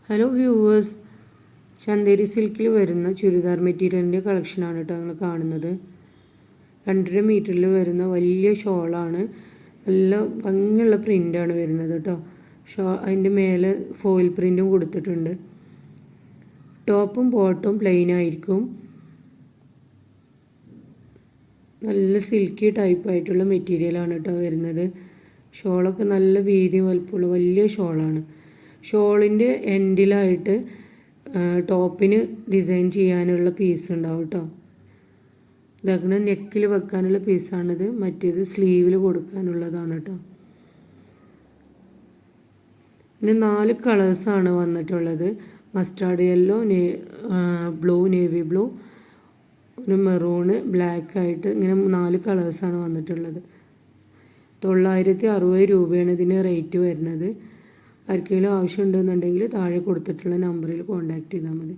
Hello viewers, Chanderi സിൽക്കിൽ വരുന്ന ചുരിദാർ മെറ്റീരിയലിൻ്റെ കളക്ഷനാണ് കേട്ടോ നിങ്ങൾ കാണുന്നത്. 2.5 മീറ്ററിൽ വരുന്ന വലിയ ഷോളാണ്. നല്ല ഭംഗിയുള്ള പ്രിൻ്റാണ് വരുന്നത് കേട്ടോ. അതിൻ്റെ മേലെ ഫോയിൽ പ്രിൻറ്റും കൊടുത്തിട്ടുണ്ട്. ടോപ്പും ബോട്ടും പ്ലെയിൻ ആയിരിക്കും. നല്ല സിൽക്കി ടൈപ്പായിട്ടുള്ള മെറ്റീരിയലാണ് കേട്ടോ വരുന്നത്. ഷോളൊക്കെ നല്ല വീതിയും വലുപ്പമുള്ള വലിയ ഷോളാണ്. ഷോളിൻ്റെ എൻഡിലായിട്ട് ടോപ്പിന് ഡിസൈൻ ചെയ്യാനുള്ള പീസ് ഉണ്ടാവും കേട്ടോ. ഇതങ്ങനെ നെക്കിൽ വെക്കാനുള്ള പീസാണിത്. മറ്റേത് സ്ലീവിൽ കൊടുക്കാനുള്ളതാണ് കേട്ടോ. പിന്നെ 4 കളേഴ്സാണ് വന്നിട്ടുള്ളത്. Mustard yellow, blue, navy blue, ഒരു മെറൂണ്, ബ്ലാക്ക് ആയിട്ട് ഇങ്ങനെ 4 കളേഴ്സാണ് വന്നിട്ടുള്ളത്. 960 രൂപയാണ് ഇതിന് റേറ്റ് വരുന്നത്. ആർക്കെങ്കിലും ആവശ്യമുണ്ടെന്നുണ്ടെങ്കിൽ താഴെ കൊടുത്തിട്ടുള്ള നമ്പറിൽ കോൺടാക്റ്റ് ചെയ്താൽ മതി.